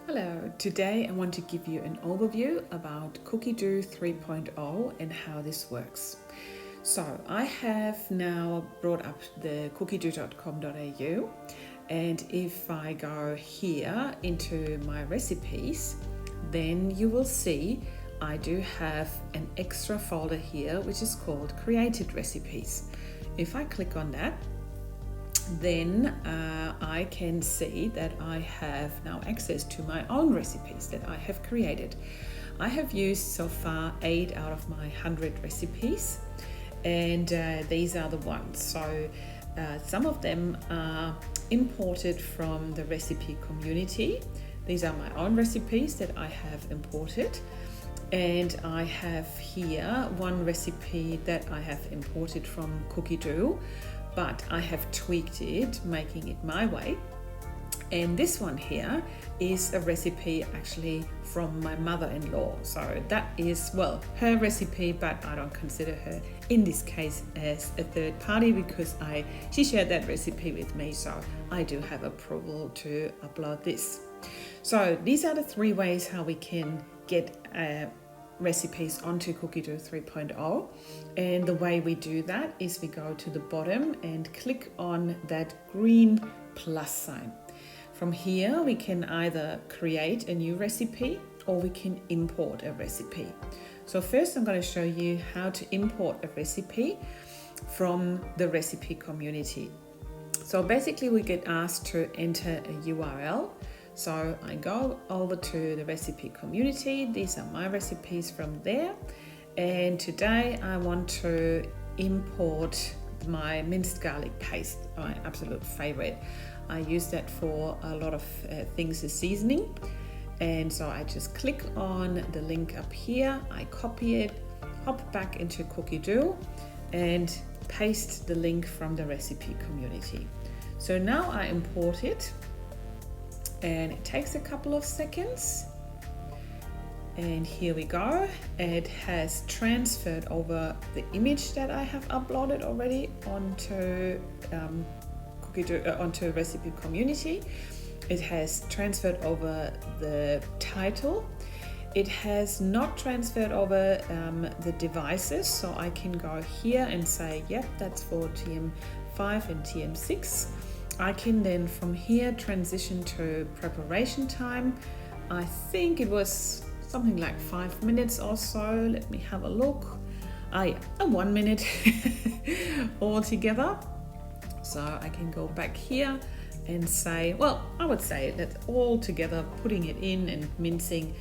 Hello, today I want to give you an overview about cookidoo 3.0 and how this works. So I have now brought up the cookidoo.com.au, and if I go here into my recipes, then you will see I do have an extra folder here which is called created recipes. If I click on that, then I can see that I have now access to my own recipes that I have created. I have used so far 8 out of my 100 recipes, and these are the ones. So some of them are imported from the recipe community. These are my own recipes that I have imported. And I have here one recipe that I have imported from cookidoo, but I have tweaked it, making it my way. And this one here is a recipe actually from my mother-in-law. So that is, well, her recipe, but I don't consider her in this case as a third party because she shared that recipe with me, so I do have approval to upload this. So these are the 3 ways how we can get recipes onto cookidoo 3.0, and the way we do that is we go to the bottom and click on that green plus sign. From here we can either create a new recipe or we can import a recipe. So first I'm going to show you how to import a recipe from the recipe community. So basically we get asked to enter a URL. So I go over to the recipe community. These are my recipes from there. And today I want to import my minced garlic paste, my absolute favorite. I use that for a lot of things as seasoning. And so I just click on the link up here. I copy it, hop back into cookidoo and paste the link from the recipe community. So now I import it. And it takes a couple of seconds, and here we go. It has transferred over the image that I have uploaded already onto onto recipe community. It has transferred over the title. It has not transferred over the devices, so I can go here and say, yep, that's for TM5 and TM6. I can then from here transition to preparation time. I think it was something like 5 minutes or so. Let me have a look. Yeah, 1 minute altogether. So I can go back here and say, well, I would say that all together putting it in and mincing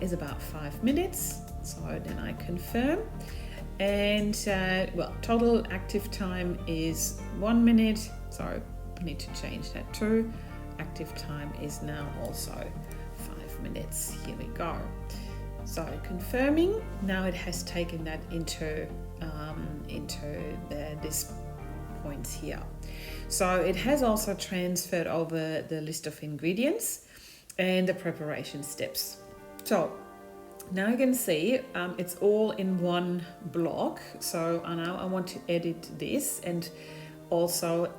is about 5 minutes. So then I confirm. And well, total active time is 1 minute. So need to change that too. Active time is now also 5 minutes. Here we go. So confirming. Now it has taken that into this points here. So it has also transferred over the list of ingredients and the preparation steps. So now you can see it's all in one block. So now I want to edit this and also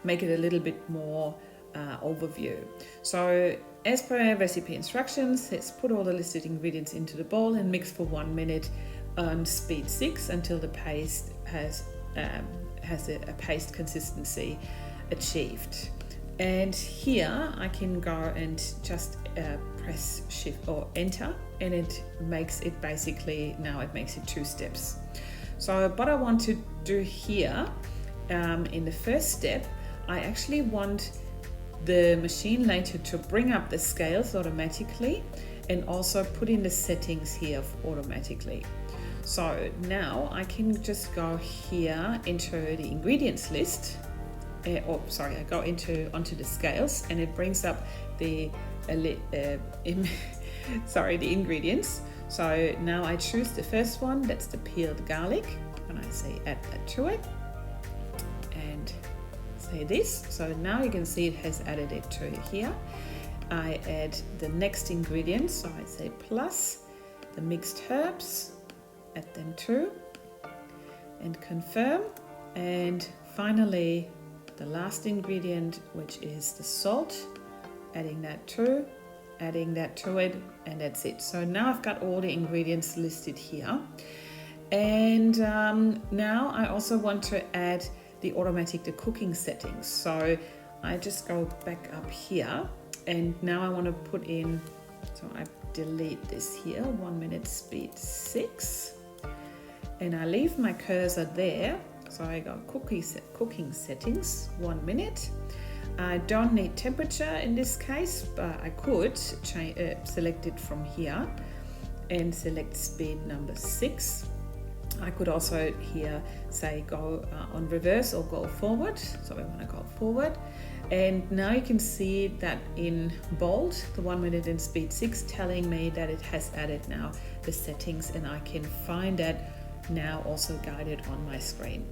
make it a little bit more overview. So as per recipe instructions, let's put all the listed ingredients into the bowl and mix for 1 minute on speed 6 until the paste has a paste consistency achieved. And here I can go and just press shift or enter, and it makes it basically, now it makes it 2 steps. So what I want to do here in the first step, I actually want the machine later to bring up the scales automatically and also put in the settings here automatically. So now I can just go here into the ingredients list, I go onto the scales, and it brings up the ingredients. So now I choose the first one, that's the peeled garlic, and I say add that to it. And say this. So now you can see it has added it to here. I add the next ingredient, so I say plus the mixed herbs, add them too, and confirm. And finally the last ingredient, which is the salt, adding that too, adding that to it, and that's it. So now I've got all the ingredients listed here. And now I also want to add the cooking settings. So I just go back up here, and now I want to put in, so I delete this here, 1 minute speed 6, and I leave my cursor there. So I go cooking settings, 1 minute. I don't need temperature in this case, but I could select it from here and select speed number 6. I could also here say go on reverse or go forward. So we want to go forward. And now you can see that in bold, the 1 minute in speed 6, telling me that it has added now the settings, and I can find that now also guided on my screen.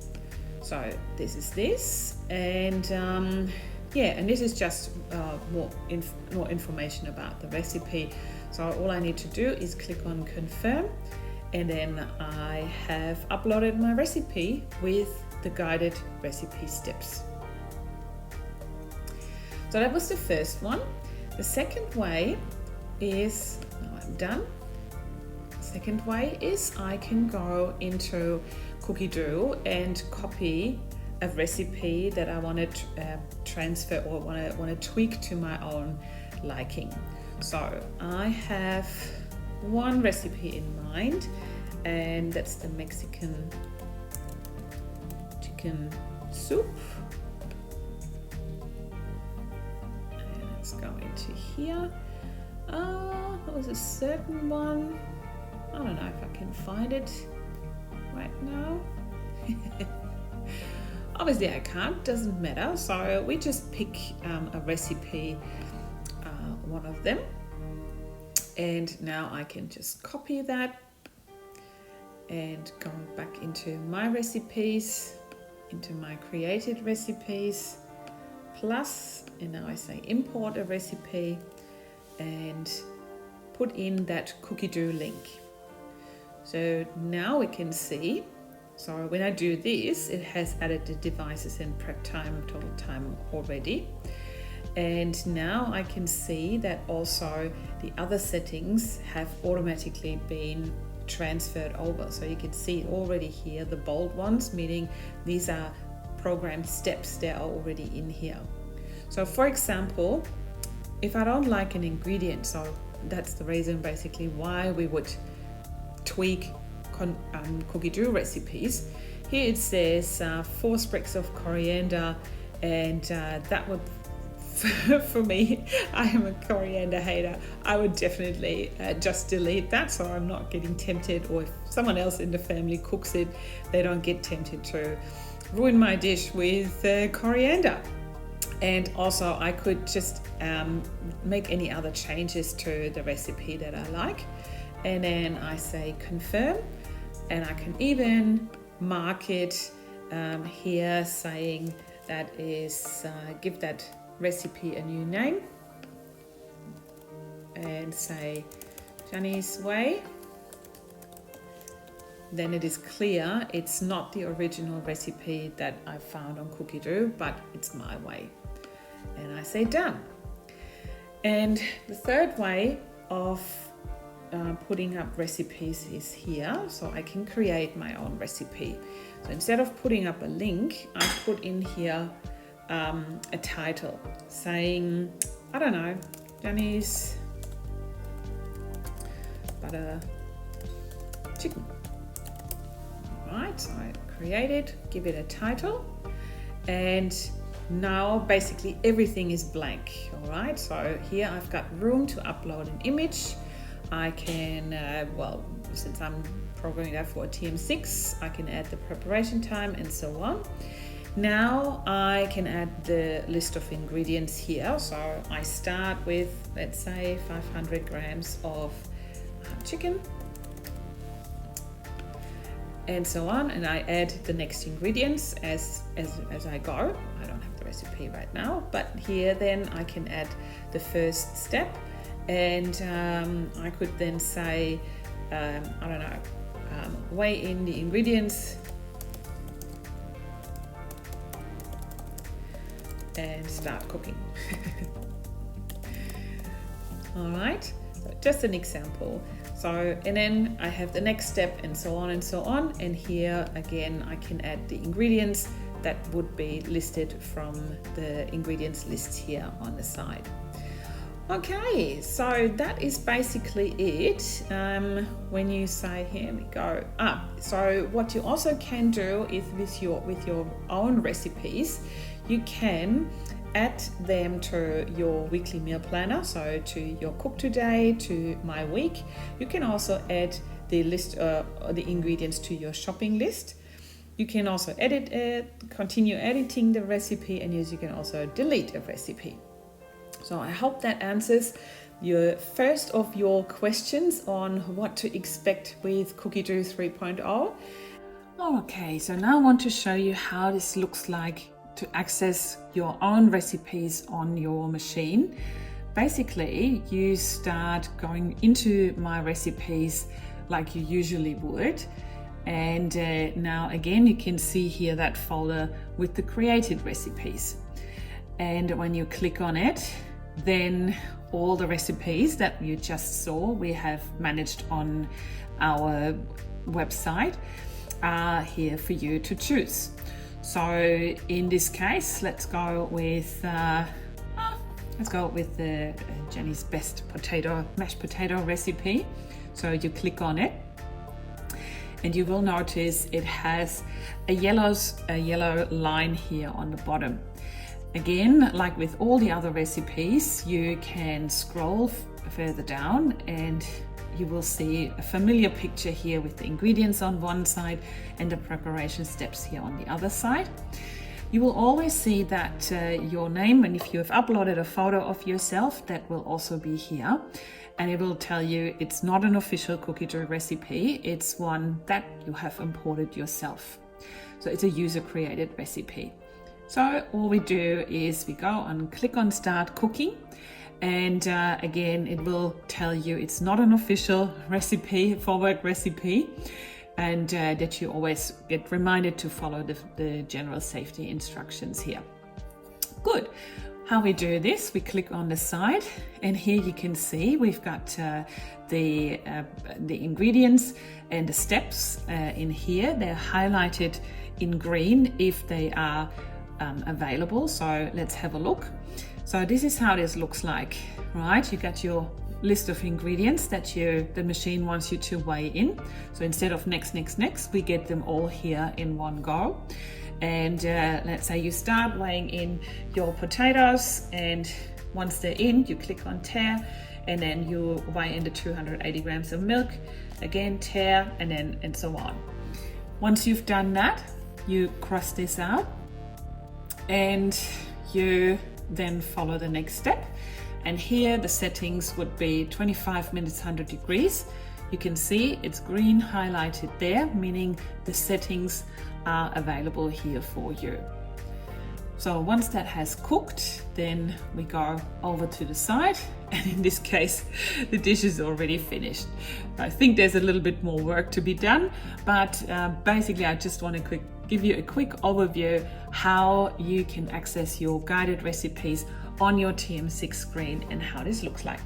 So this is this, and yeah, and this is just more information about the recipe. So all I need to do is click on confirm, and then I have uploaded my recipe with the guided recipe steps. So that was the first one. The second way is, now I'm done. The second way is I can go into cookidoo and copy a recipe that I want to transfer or want to tweak to my own liking. So I have one recipe in mind, and that's the Mexican chicken soup. And let's go into here. There was a certain one. I don't know if I can find it right now. Obviously I can't, doesn't matter. So we just pick a recipe, one of them. And now I can just copy that and go back into my recipes, into my created recipes, plus, and now I say import a recipe and put in that cookidoo link. So now we can see, so when I do this, it has added the devices and prep time, total time already. And now I can see that also the other settings have automatically been transferred over. So you can see already here the bold ones, meaning these are programmed steps, they are already in here. So for example, if I don't like an ingredient, so that's the reason basically why we would tweak cookidoo recipes. Here it says 4 sprigs of coriander, and that would, for me, I am a coriander hater. I would definitely just delete that, so I'm not getting tempted, or if someone else in the family cooks it, they don't get tempted to ruin my dish with coriander. And also I could just make any other changes to the recipe that I like, and then I say confirm, and I can even mark it here saying that is give that recipe a new name and say Jenny's way. Then it is clear it's not the original recipe that I found on cookidoo, but it's my way, and I say done. And the third way of putting up recipes is here, so I can create my own recipe. So instead of putting up a link, I put in here a title saying, I don't know, Jenny's butter chicken. Right, so I create it, give it a title, and now basically everything is blank. All right, so here I've got room to upload an image. I can, well, since I'm programming that for a TM6, I can add the preparation time and so on. Now I can add the list of ingredients here. So I start with, let's say, 500 grams of chicken and so on, and I add the next ingredients as I go. I don't have the recipe right now, but here then I can add the first step, and I could then say, I don't know, weigh in the ingredients and start cooking. All right, so just an example. So, and then I have the next step and so on and so on. And here again, I can add the ingredients that would be listed from the ingredients list here on the side. Okay, so that is basically it. When you say, here we go. So what you also can do is with your own recipes, you can add them to your weekly meal planner. So to your cook today, to my week. You can also add the list, the ingredients to your shopping list. You can also edit it, continue editing the recipe, and you can also delete a recipe. So I hope that answers your first of your questions on what to expect with cookidoo 3.0. Okay, so now I want to show you how this looks like to access your own recipes on your machine. Basically, you start going into my recipes like you usually would. And now again, you can see here that folder with the created recipes. And when you click on it, then all the recipes that you just saw, we have managed on our website, are here for you to choose. So in this case, let's go with the Jenny's best mashed potato recipe. So you click on it, and you will notice it has a yellow line here on the bottom. Again, like with all the other recipes, you can scroll further down and you will see a familiar picture here with the ingredients on one side and the preparation steps here on the other side. You will always see that your name, and if you have uploaded a photo of yourself, that will also be here. And it will tell you it's not an official cookidoo recipe, it's one that you have imported yourself. So it's a user-created recipe. So all we do is we go and click on Start Cooking, and again it will tell you it's not an official recipe, forward recipe, and that you always get reminded to follow the general safety instructions here. Good. How we do this, we click on the side, and here you can see we've got the ingredients and the steps in here. They're highlighted in green if they are available. So let's have a look. So this is how this looks like, right? You got your list of ingredients that the machine wants you to weigh in. So instead of next, we get them all here in one go. And let's say you start weighing in your potatoes, and once they're in, you click on tare, and then you weigh in the 280 grams of milk, again tare, and so on. Once you've done that, you cross this out, and you then follow the next step. And here the settings would be 25 minutes, 100 degrees. You can see it's green highlighted there, meaning the settings are available here for you. So once that has cooked, then we go over to the side, and in this case the dish is already finished. I think there's a little bit more work to be done, but basically I just want to give you a quick overview how you can access your guided recipes on your TM6 screen and how this looks like.